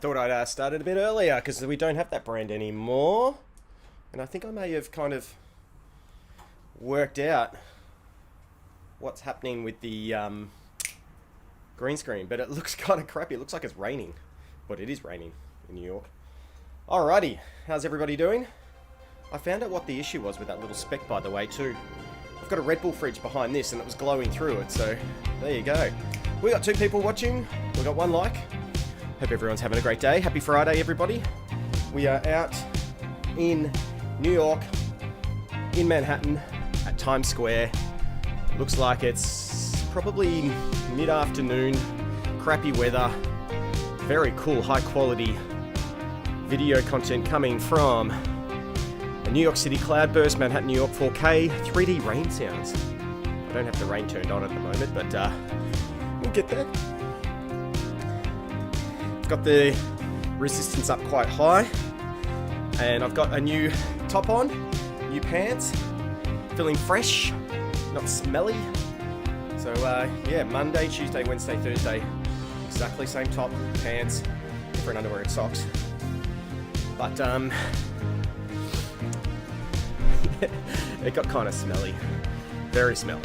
thought I'd start it a bit earlier because we don't have that brand anymore. And I think I may have kind of worked out what's happening with the green screen, but it looks kind of crappy. It looks like it's raining, but it is raining in New York. Alrighty, how's everybody doing? I found out what the issue was with that little speck, by the way, too. I've got a Red Bull fridge behind this and it was glowing through it, so there you go. We got 2 people watching, we got 1 like. Hope everyone's having a great day. Happy Friday, everybody. We are out in New York, in Manhattan, at Times Square. Looks like it's probably mid-afternoon, crappy weather, very cool, high-quality video content coming from a New York City cloudburst, Manhattan, New York 4K, 3D rain sounds. I don't have the rain turned on at the moment, but we'll get there. I've got the resistance up quite high, and I've got a new top on, new pants, feeling fresh, not smelly. So yeah, Monday, Tuesday, Wednesday, Thursday, exactly same top, pants, different underwear and socks. But it got kind of smelly, very smelly,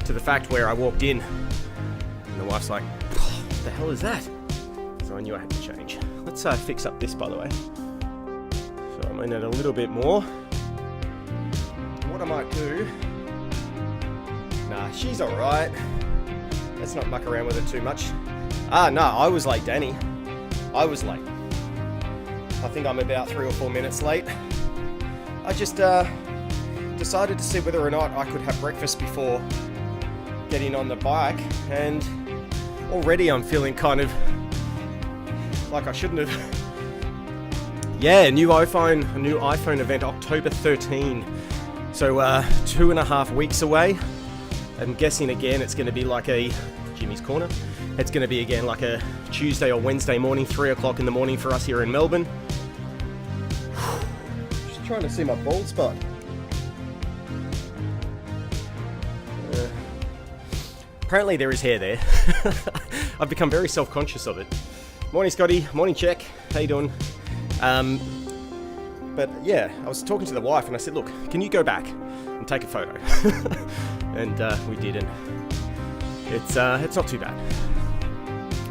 to the fact where I walked in and the wife's like, what the hell is that? So I knew I had to change. Let's fix up this, by the way. So I'm in it a little bit more. What I might do, nah, she's alright. Let's not muck around with it too much. No, I was late, Danny. I was late. I think I'm about 3 or 4 minutes late. I just decided to see whether or not I could have breakfast before getting on the bike, and already I'm feeling kind of like I shouldn't have. Yeah, a new iPhone event, October 13. So 2.5 weeks away. I'm guessing again it's going to be like a Jimmy's Corner. It's going to be again like a Tuesday or Wednesday morning, 3 o'clock in the morning for us here in Melbourne. Just trying to see my bald spot. Apparently there is hair there. I've become very self-conscious of it. Morning, Scotty. Morning, Check. How you doing? But yeah, I was talking to the wife and I said, look, can you go back and take a photo? And we did, and it's not too bad.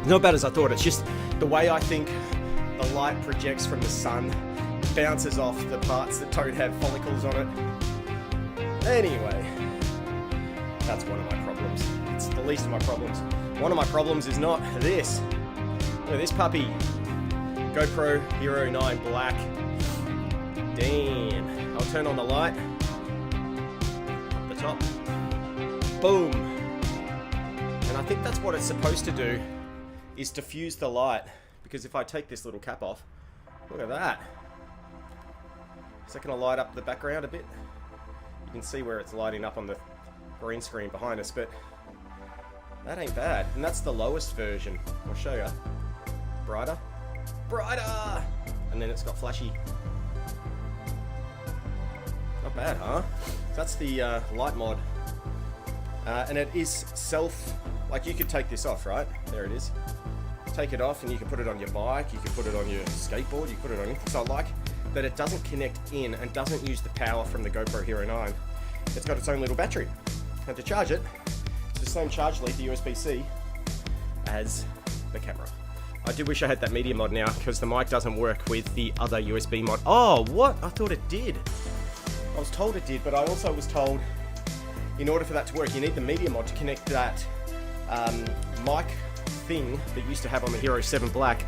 Not bad as I thought. It's just the way I think the light projects from the sun bounces off the parts that don't have follicles on it. Anyway, that's one of my problems. It's the least of my problems. One of my problems is not this. Look at this puppy. GoPro Hero 9 Black. Damn. I'll turn on the light. Up the top. Boom. And I think that's what it's supposed to do, is diffuse the light. Because if I take this little cap off, look at that. Is that going to light up the background a bit? You can see where it's lighting up on the green screen behind us, but that ain't bad. And that's the lowest version. I'll show you. Brighter. Brighter! And then it's got flashy. Not bad, huh? So that's the light mod. And it is like you could take this off, right? There it is. Take it off and you can put it on your bike, you can put it on your skateboard, you can put it on anything. So I like that it doesn't connect in and doesn't use the power from the GoPro Hero 9. It's got its own little battery. And to charge it, it's the same charge lead, the USB-C, as the camera. I do wish I had that media mod now, because the mic doesn't work with the other USB mod. Oh, what? I thought it did. I was told it did, but I also was told in order for that to work, you need the media mod to connect that mic thing that you used to have on the Hero 7 Black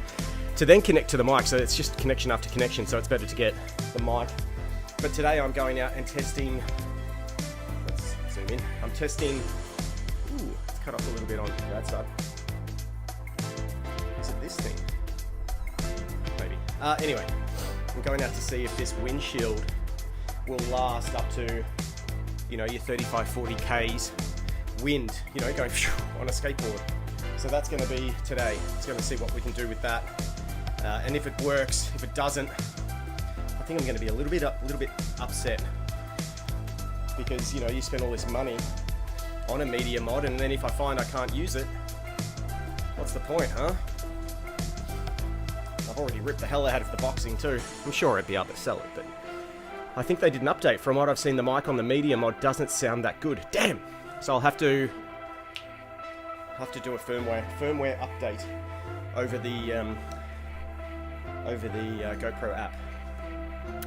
to then connect to the mic. So it's just connection after connection, so it's better to get the mic. But today I'm going out and testing, let's zoom in. I'm testing, let's cut off a little bit on that side. Is it this thing? Maybe. Anyway, I'm going out to see if this windshield will last up to, you know, your 35, 40 Ks wind, you know, going on a skateboard. So that's going to be today. It's going to see what we can do with that. And if it works, if it doesn't, I think I'm going to be a little bit upset, because, you know, you spend all this money on a media mod, and then if I find I can't use it, what's the point, huh? I've already ripped the hell out of the boxing too. I'm sure I'd be able to sell it, but I think they did an update. From what I've seen, the mic on the Media Mod doesn't sound that good. Damn! So I'll have to do a firmware update over the GoPro app.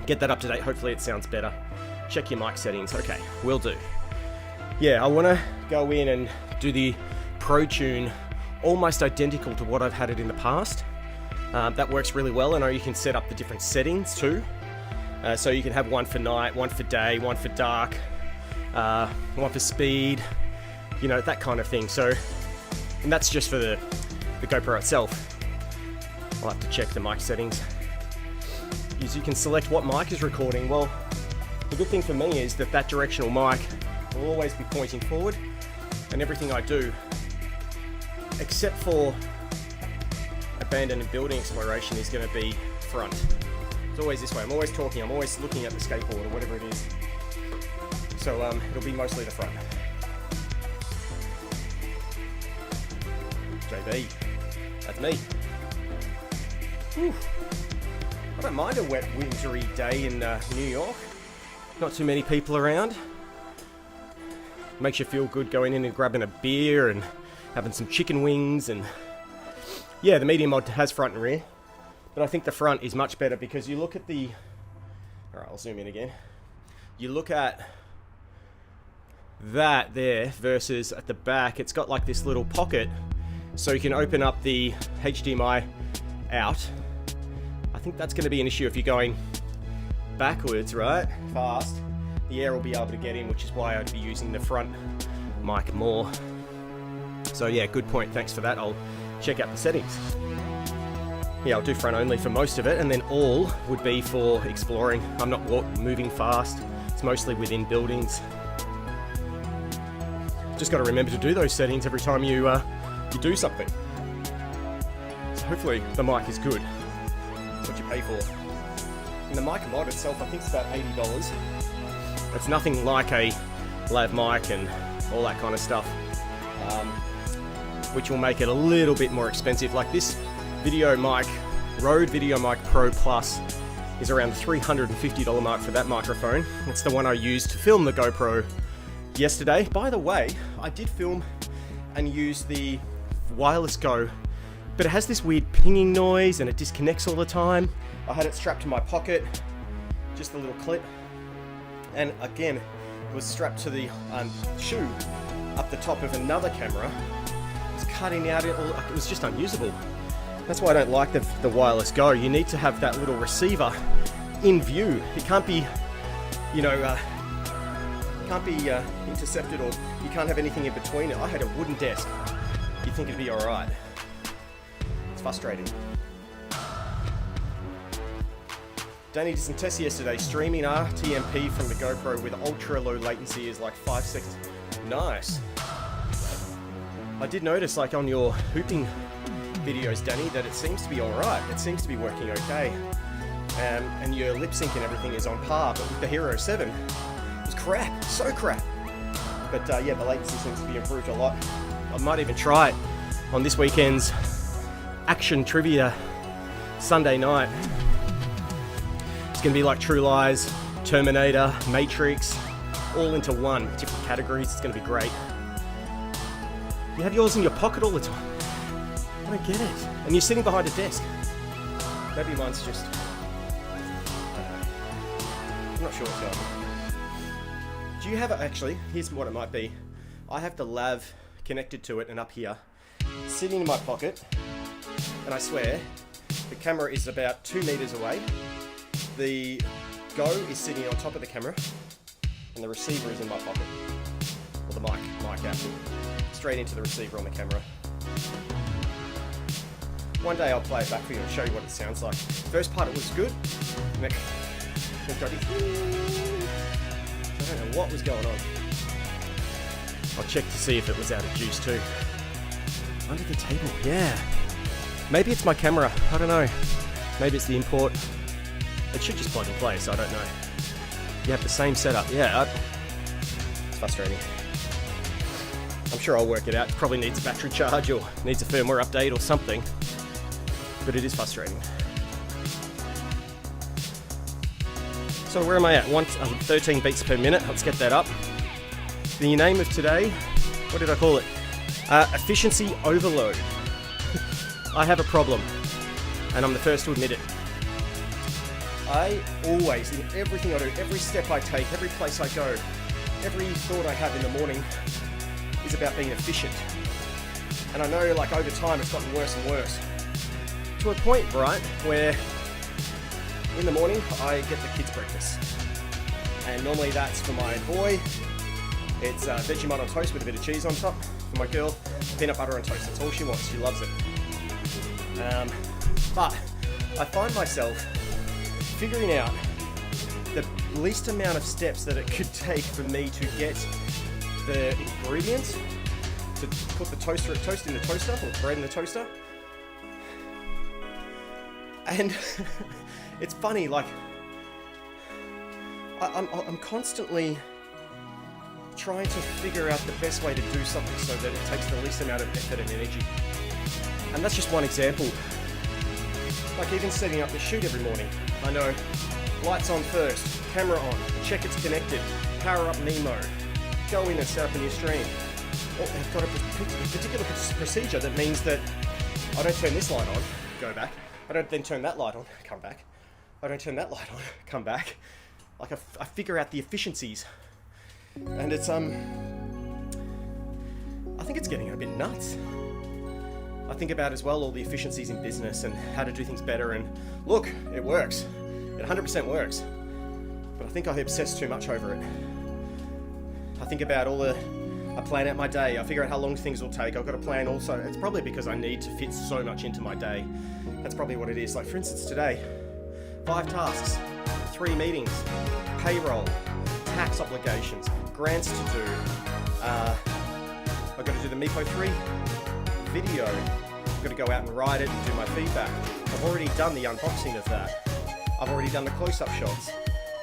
Get that up to date. Hopefully it sounds better. Check your mic settings. Okay, will do. Yeah, I want to go in and do the Pro Tune almost identical to what I've had it in the past. That works really well. I know you can set up the different settings too. So you can have one for night, one for day, one for dark, one for speed, you know, that kind of thing. So, and that's just for the GoPro itself. I'll have to check the mic settings. You can select what mic is recording. Well, the good thing for me is that directional mic will always be pointing forward, and everything I do, except for abandoned and building exploration, is going to be front. It's always this way. I'm always talking. I'm always looking at the skateboard or whatever it is. So it'll be mostly the front. JB, that's me. Whew. I don't mind a wet, wintry day in New York. Not too many people around. Makes you feel good going in and grabbing a beer and having some chicken wings. And yeah, the Media Mod has front and rear, but I think the front is much better because you look at the... Alright, I'll zoom in again. You look at that there versus at the back, it's got like this little pocket, so you can open up the HDMI out. I think that's going to be an issue if you're going backwards, right? Fast. The air will be able to get in, which is why I'd be using the front mic more. So yeah, good point. Thanks for that. I'll check out the settings. Yeah, I'll do front only for most of it, and then all would be for exploring. I'm not moving fast. It's mostly within buildings. Just got to remember to do those settings every time you do something. So hopefully the mic is good. That's what you pay for. And the mic mod itself, I think it's about $80. It's nothing like a lav mic and all that kind of stuff, which will make it a little bit more expensive. Like this video mic, Rode Video Mic Pro Plus, is around the $350 mark for that microphone. It's the one I used to film the GoPro yesterday. By the way, I did film and use the Wireless Go, but it has this weird pinging noise and it disconnects all the time. I had it strapped to my pocket, just a little clip, and again, it was strapped to the shoe up the top of another camera. It was cutting out, it was just unusable. That's why I don't like the Wireless Go. You need to have that little receiver in view. It can't be, you know, intercepted, or you can't have anything in between it. I had a wooden desk. You'd think it'd be alright. It's frustrating. Danny did some tests yesterday. Streaming RTMP from the GoPro with ultra low latency is like 5 seconds. Nice. I did notice, like on your hooping videos, Danny, that it seems to be alright. It seems to be working okay. And your lip sync and everything is on par, but with the Hero 7, it was crap. So crap. But yeah, the latency seems to be improved a lot. I might even try it on this weekend's Action Trivia Sunday night. It's going to be like True Lies, Terminator, Matrix, all into one, different categories. It's going to be great. You have yours in your pocket all the time. I don't get it. And you're sitting behind a desk. Maybe mine's just... I'm not sure what's going on. Do you have it, actually? Here's what it might be. I have the lav connected to it and up here, sitting in my pocket, and I swear, the camera is about 2 meters away. The Go is sitting on top of the camera, and the receiver is in my pocket. Or the mic actually. Straight into the receiver on the camera. One day I'll play it back for you and show you what it sounds like. First part it was good. I don't know what was going on. I'll check to see if it was out of juice too. Under the table, yeah. Maybe it's my camera, I don't know. Maybe it's the import. It should just plug and play, so I don't know. You have the same setup, yeah. It's frustrating. I'm sure I'll work it out. It probably needs a battery charge or needs a firmware update or something. But it is frustrating. So where am I at? 13 beats per minute. Let's get that up. The name of today, what did I call it? Efficiency overload. I have a problem, and I'm the first to admit it. I always, in everything I do, every step I take, every place I go, every thought I have in the morning is about being efficient. And I know, like, over time it's gotten worse and worse. To a point, right, where in the morning I get the kids' breakfast. And normally that's for my boy. It's Vegemite on toast with a bit of cheese on top. For my girl, peanut butter on toast. That's all she wants. She loves it. But I find myself figuring out the least amount of steps that it could take for me to get the ingredients to put the toast in the toaster, or bread in the toaster. And it's funny, like, I'm constantly trying to figure out the best way to do something so that it takes the least amount of effort and energy. And that's just one example. Like even setting up the shoot every morning. I know, lights on first, camera on, check it's connected, power up Nemo, go in and set up a new stream. I've got a particular procedure that means that I don't turn this light on, go back. I don't then turn that light on, come back. I don't turn that light on, come back. Like I figure out the efficiencies. And it's, I think it's getting a bit nuts. I think about as well all the efficiencies in business and how to do things better, and look, it works. It 100% works. But I think I obsess too much over it. I think about I plan out my day, I figure out how long things will take, I've got a plan also. It's probably because I need to fit so much into my day. That's probably what it is. Like for instance today, 5 tasks, 3 meetings, payroll, tax obligations, grants to do. I've got to do the Meepo 3 video. I've got to go out and write it and do my feedback. I've already done the unboxing of that. I've already done the close-up shots.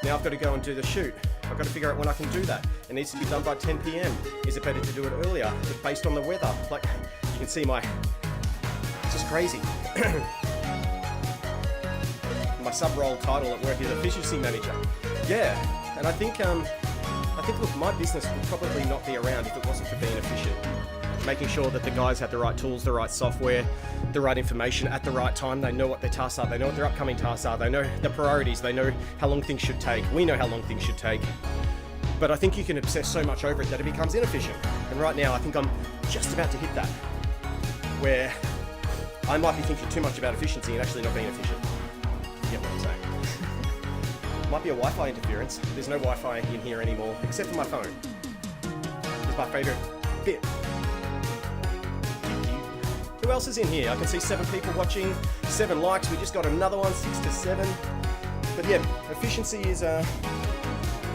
Now I've got to go and do the shoot. I've got to figure out when I can do that. It needs to be done by 10 p.m. Is it better to do it earlier? Based on the weather. Like, you can see it's just crazy. My sub-role title at work is Efficiency Manager. Yeah, and I think look, my business would probably not be around if it wasn't for being efficient. Making sure that the guys have the right tools, the right software, the right information at the right time. They know what their tasks are. They know what their upcoming tasks are. They know the priorities. They know how long things should take. We know how long things should take. But I think you can obsess so much over it that it becomes inefficient. And right now, I think I'm just about to hit that, where I might be thinking too much about efficiency and actually not being efficient. You get what I'm saying? Might be a Wi-Fi interference. There's no Wi-Fi in here anymore, except for my phone. It's my favorite bit. Who else is in here? I can see 7 people watching, 7 likes. We just got another one, 6 to 7. But yeah, efficiency is a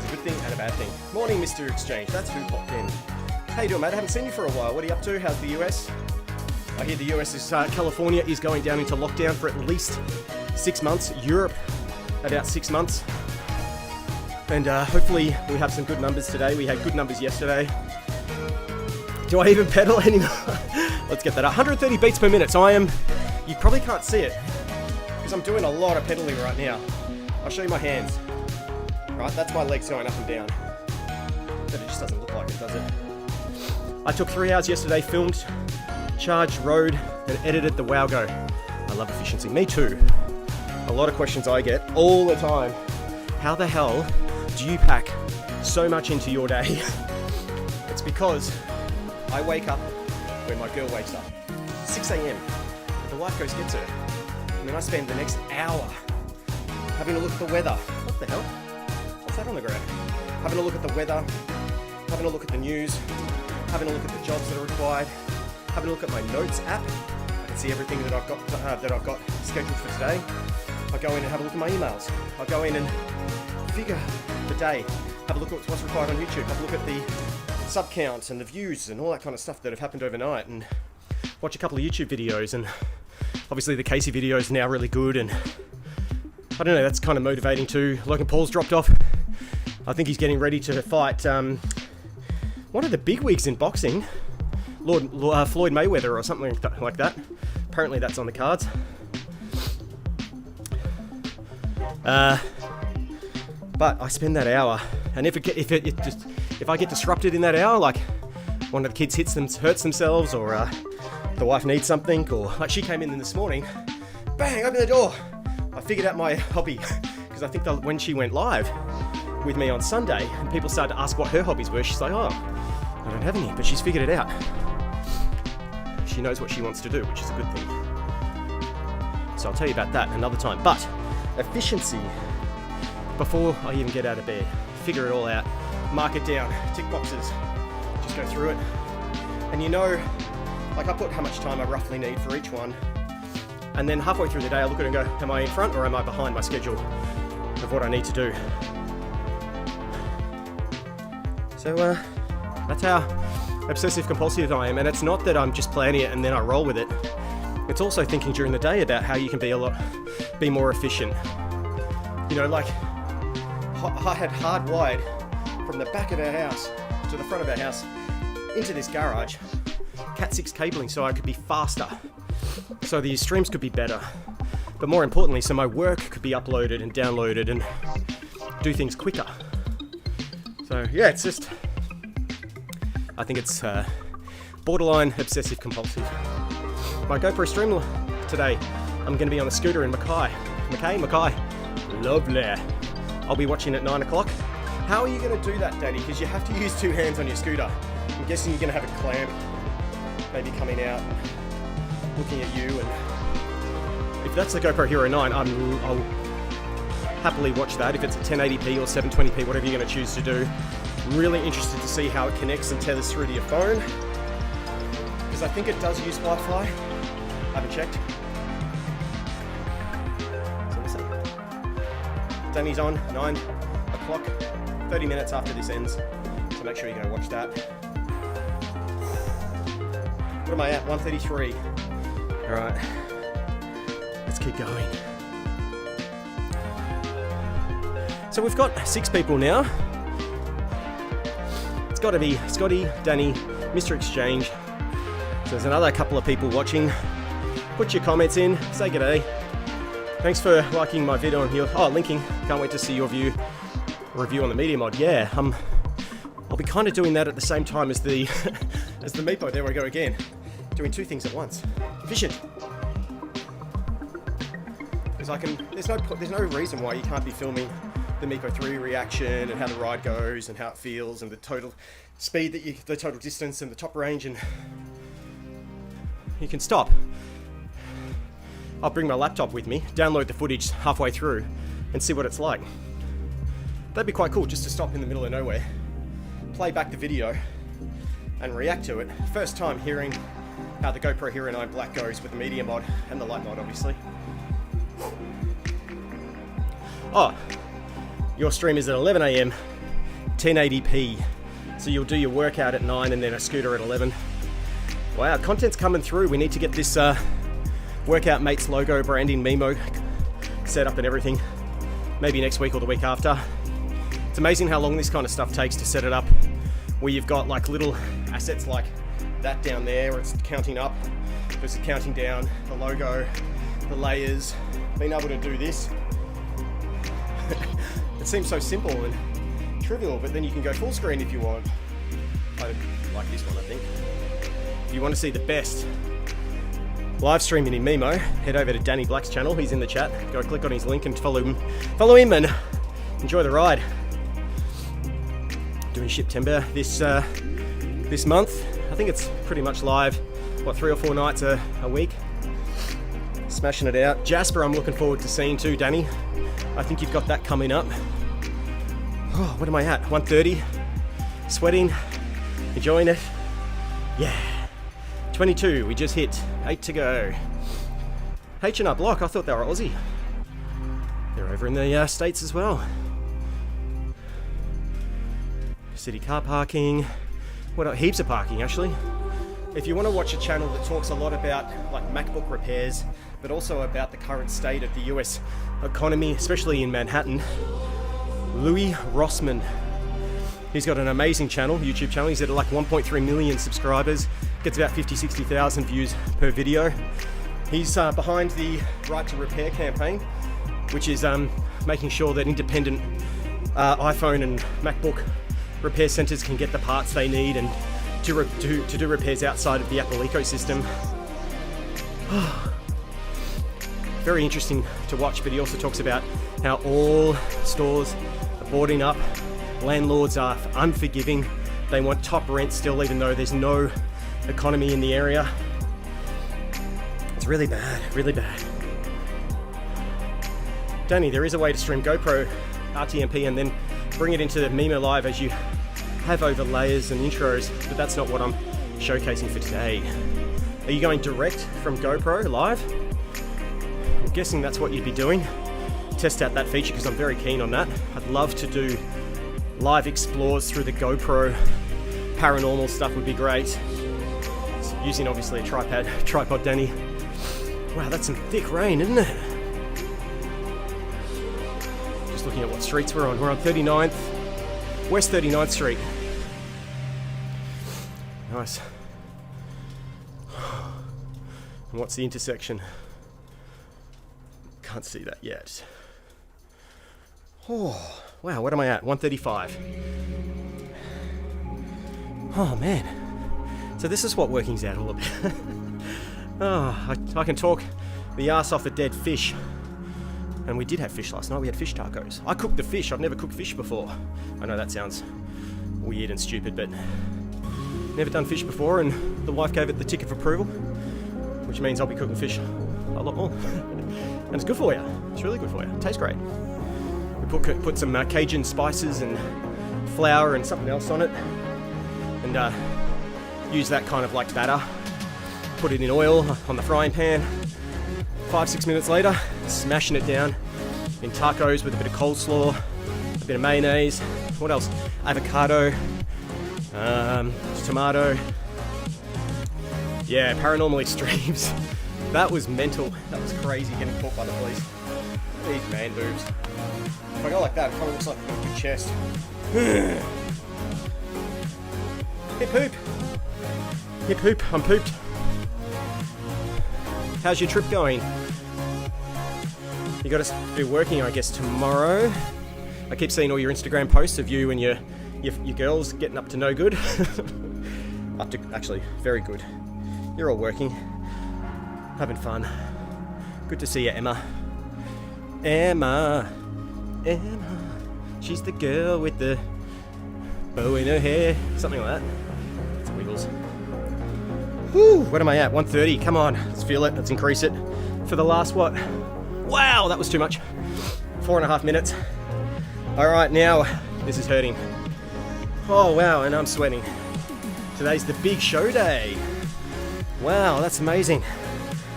good thing and a bad thing. Morning, Mr. Exchange. That's who popped in. How you doing, mate? I haven't seen you for a while. What are you up to? How's the US? I hear the US is, California is going down into lockdown for at least 6 months. Europe, about 6 months. And hopefully we have some good numbers today. We had good numbers yesterday. Do I even pedal anymore? Let's get that up. 130 beats per minute. So you probably can't see it because I'm doing a lot of pedaling right now. I'll show you my hands. Right, that's my legs going up and down. But it just doesn't look like it, does it? I took 3 hours yesterday, filmed, charged, rode, and edited the WowGo. I love efficiency. Me too. A lot of questions I get all the time. How the hell do you pack so much into your day? It's because I wake up when my girl wakes up. 6 a.m. The wife goes gets her. And then I spend the next hour having a look at the weather. What the hell? What's that on the ground? Having a look at the weather, having a look at the news, having a look at the jobs that are required, having a look at my notes app. I can see everything that I've got scheduled for today. I go in and have a look at my emails. I go in and figure the day, have a look at what's required on YouTube, have a look at the sub counts and the views and all that kind of stuff that have happened overnight, and watch a couple of YouTube videos. And obviously the Casey video is now really good, and I don't know, that's kind of motivating too. Logan Paul's dropped off. I think he's getting ready to fight one of the big wigs in boxing, Floyd Mayweather or something like that. Apparently that's on the cards. But I spend that hour, and if I get disrupted in that hour, like one of the kids hurts themselves, or the wife needs something, or like she came in this morning, bang, open the door. I figured out my hobby, because I think that when she went live with me on Sunday, and people started to ask what her hobbies were, she's like, oh, I don't have any, but she's figured it out. She knows what she wants to do, which is a good thing. So I'll tell you about that another time. But efficiency, before I even get out of bed, figure it all out, mark it down, tick boxes, just go through it. And you know, like I put how much time I roughly need for each one. And then halfway through the day, I look at it and go, am I in front or am I behind my schedule of what I need to do? So that's how obsessive compulsive I am. And it's not that I'm just planning it and then I roll with it. It's also thinking during the day about how you can be more efficient. You know, like I had hardwired from the back of our house to the front of our house into this garage, Cat6 cabling, so I could be faster, so the streams could be better, but more importantly, so my work could be uploaded and downloaded and do things quicker. So yeah, it's just, I think it's borderline obsessive compulsive. My GoPro stream today, I'm going to be on the scooter in Mackay. Lovely. I'll be watching at 9 o'clock. How are you going to do that, Daddy? Because you have to use two hands on your scooter. I'm guessing you're going to have a clamp maybe coming out and looking at you. And if that's the GoPro Hero 9, I'll happily watch that. If it's at 1080p or 720p, whatever you're going to choose to do. I'm really interested to see how it connects and tethers through to your phone, because I think it does use Wi-Fi. I haven't checked. So listen. Danny's on 9 o'clock, 30 minutes after this ends. So make sure you go watch that. What am I at? 1:33. All right. Let's keep going. So we've got 6 people now. It's got to be Scotty, Danny, Mr. Exchange. So there's another couple of people watching. Put your comments in, say g'day. Thanks for liking my video on here. Oh, linking. Can't wait to see your review on the Media Mod. Yeah, I'll be kind of doing that at the same time as the as the Meepo. There we go again. Doing 2 things at once. Efficient. Because there's no reason why you can't be filming the Meepo 3 reaction and how the ride goes and how it feels and the total speed the total distance and the top range, and you can stop. I'll bring my laptop with me, download the footage halfway through and see what it's like. That'd be quite cool, just to stop in the middle of nowhere, play back the video and react to it. First time hearing how the GoPro Hero 9 Black goes with the Media Mod and the Light Mod, obviously. Oh, your stream is at 11 AM, 1080p. So you'll do your workout at 9 and then a scooter at 11. Wow, content's coming through. We need to get this Workout Mates logo branding Memo set up and everything. Maybe next week or the week after. It's amazing how long this kind of stuff takes to set it up, where you've got like little assets like that down there where it's counting up versus counting down, the logo, the layers, being able to do this. It seems so simple and trivial, but then you can go full screen if you want. I like this one, I think. If you want to see the best live streaming in Memo, head over to Danny Black's channel. He's in the chat. Go click on his link and follow him and enjoy the ride. Doing September this month. I think it's pretty much live, 3 or 4 nights a week. Smashing it out. Jasper, I'm looking forward to seeing too, Danny. I think you've got that coming up. Oh, what am I at? 1:30. Sweating. Enjoying it. Yeah. 22. We just hit. 8 to go. H&R Block. I thought they were Aussie. They're over in the States as well. City car parking. What else? Heaps of parking, actually. If you want to watch a channel that talks a lot about like MacBook repairs, but also about the current state of the US economy, especially in Manhattan, Louis Rossmann. He's got an amazing YouTube channel. He's at like 1.3 million subscribers, gets about 50-60,000 views per video. He's behind the Right to Repair campaign, which is making sure that independent iPhone and MacBook repair centers can get the parts they need and to do repairs outside of the Apple ecosystem. Very interesting to watch, but he also talks about how all stores are boarding up, landlords are unforgiving, they want top rent still even though there's no economy in the area. It's really bad, really bad. Danny, there is a way to stream GoPro RTMP and then bring it into Mimo Live as you have overlays and intros, but that's not what I'm showcasing for today. Are you going direct from GoPro live? I'm guessing that's what you'd be doing. Test out that feature because I'm very keen on that. I'd love to do live explores through the GoPro. Paranormal stuff would be great. Using obviously a tripod, Danny. Wow, that's some thick rain, isn't it? Just looking at what streets we're on. We're on 39th, West 39th Street. Nice. And what's the intersection? Can't see that yet. Oh, wow, what am I at? 135. Oh, man. So this is what working's out all about. Oh, I can talk the arse off a dead fish. And we did have fish last night. We had fish tacos. I cooked the fish. I've never cooked fish before. I know that sounds weird and stupid, but never done fish before, and the wife gave it the tick of approval, which means I'll be cooking fish a lot more. And it's good for you. It's really good for you. It tastes great. We put some Cajun spices and flour and something else on it, and use that kind of like batter. Put it in oil on the frying pan. 5-6 minutes later, smashing it down in tacos with a bit of coleslaw, a bit of mayonnaise. What else? Avocado, tomato. Yeah, paranormal extremes. That was mental. That was crazy getting caught by the police. These man boobs. If I go like that, it kind of looks like I've got a good chest. Hip hoop. Hip hoop. I'm pooped. How's your trip going? You got to be working, I guess, tomorrow. I keep seeing all your Instagram posts of you and your girls getting up to no good. Up to actually very good. You're all working, having fun. Good to see you, Emma. Emma. She's the girl with the bow in her hair. Something like that. It's wiggles. Whew, what am I at? 130. Come on, let's feel it. Let's increase it. For the last what? Wow, that was too much. 4.5 minutes. All right, now this is hurting. Oh wow, and I'm sweating. Today's the big show day. Wow, that's amazing.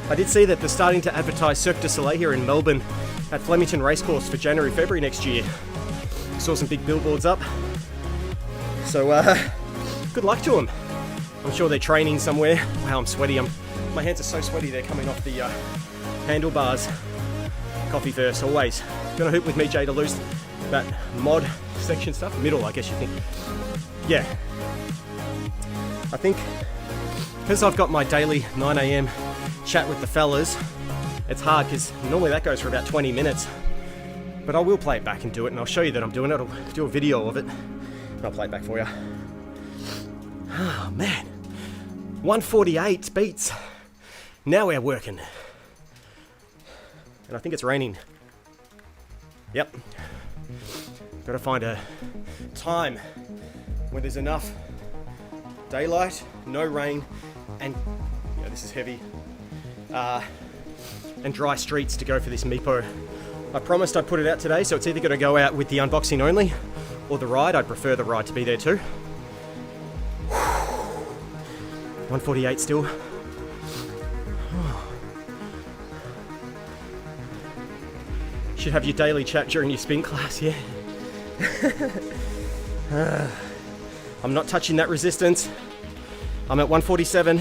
I did see that they're starting to advertise Cirque du Soleil here in Melbourne at Flemington Racecourse for January, February next year. Saw some big billboards up. So, good luck to them. I'm sure they're training somewhere. Wow, I'm sweaty. My hands are so sweaty they're coming off the handlebars. Coffee first, always. Gonna hoop with me, Jay, to lose that mod section stuff. Middle, I guess you think. Yeah. I think because I've got my daily 9 a.m. chat with the fellas, it's hard because normally that goes for about 20 minutes. But I will play it back and do it, and I'll show you that I'm doing it. I'll do a video of it, and I'll play it back for you. Oh, man. 148 beats. Now we're working. And I think it's raining. Yep. Gotta find a time where there's enough daylight, no rain, and yeah, this is heavy, and dry streets to go for this Meepo. I promised I'd put it out today, so it's either gonna go out with the unboxing only or the ride. I'd prefer the ride to be there too. 148 still. Should have your daily chat during your spin class, yeah. I'm not touching that resistance. I'm at 147.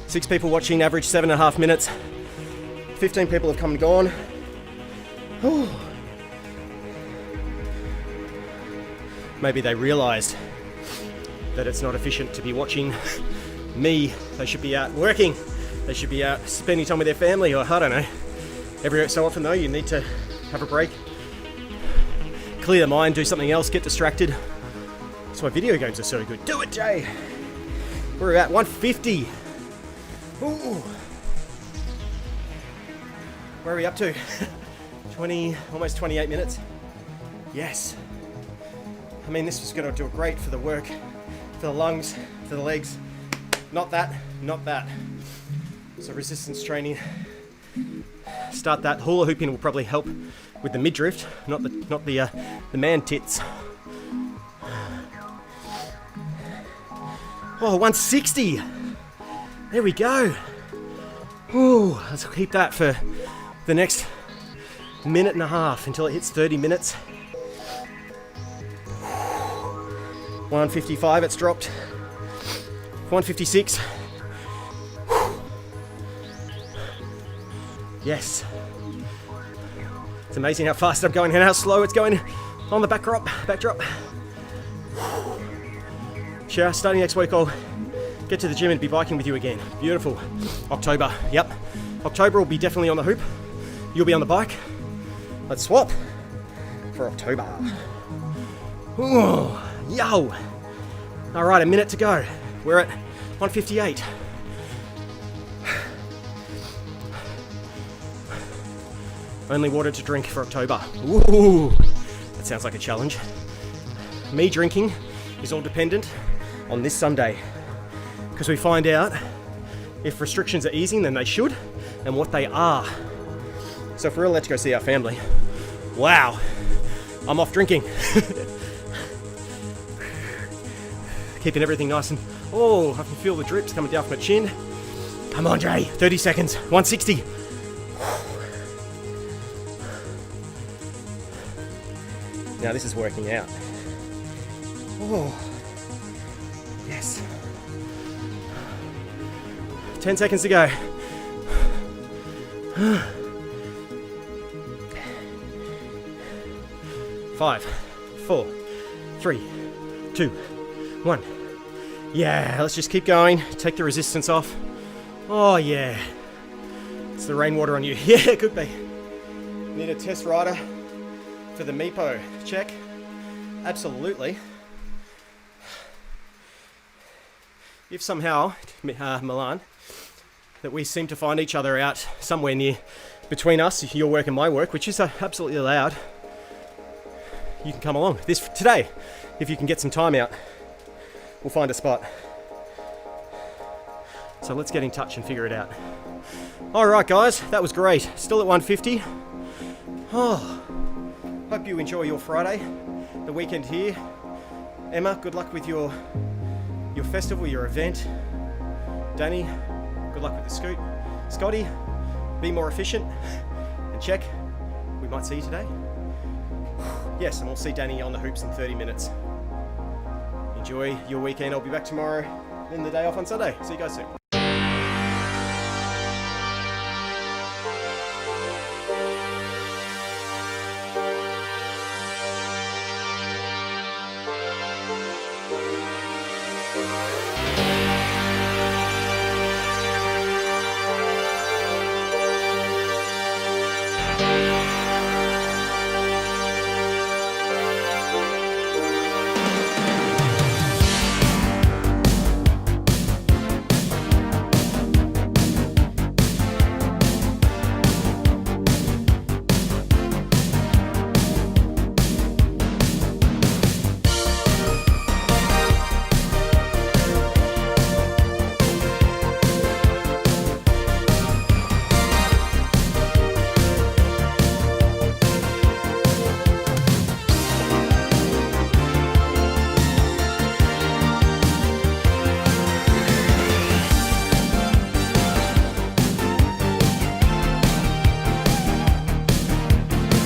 6 people watching, average 7.5 minutes. 15 people have come and gone. Whew. Maybe they realised that it's not efficient to be watching me. They should be out working. They should be out spending time with their family, or I don't know. Every so often though, you need to have a break, clear the mind, do something else, get distracted. That's why video games are so good. Do it, Jay! We're at 150. Ooh. Where are we up to? 20, almost 28 minutes. Yes. I mean, this was going to do great for the work, for the lungs, for the legs. Not that, not that. So resistance training. Start that. Hula hooping will probably help with the midriff, not the man tits. Oh, 160. There we go. Ooh, let's keep that for the next minute and a half until it hits 30 minutes. 155, it's dropped. 156. Yes. It's amazing how fast I'm going and how slow it's going on the backdrop. Sure, starting next week I'll get to the gym and be biking with you again. Beautiful. October, yep. October will be definitely on the hoop. You'll be on the bike. Let's swap for October. Ooh, yo. All right, a minute to go. We're at 158. Only water to drink for October. Ooh, that sounds like a challenge. Me drinking is all dependent on this Sunday, because we find out if restrictions are easing than they should and what they are. So if we're allowed to go see our family, wow, I'm off drinking. Keeping everything nice and, oh, I can feel the drips coming down from my chin. Come on, Jay, 30 seconds, 160. Now this is working out. Oh, yes. 10 seconds to go. 5, 4, 3, 2, 1. Yeah, let's just keep going. Take the resistance off. Oh yeah. It's the rainwater on you. Yeah, it could be. Need a test rider for the Meepo. Check. Absolutely. If somehow, Milan, that we seem to find each other out somewhere near between us, your work and my work, which is absolutely allowed, you can come along. Today, if you can get some time out, we'll find a spot. So let's get in touch and figure it out. All right, guys, that was great. Still at 150. Oh, hope you enjoy your Friday, the weekend here. Emma, good luck with your festival, your event. Danny, good luck with the scoot. Scotty, be more efficient. And check, we might see you today. Yes, and we'll see Danny on the hoops in 30 minutes. Enjoy your weekend. I'll be back tomorrow and the day off on Sunday. See you guys soon.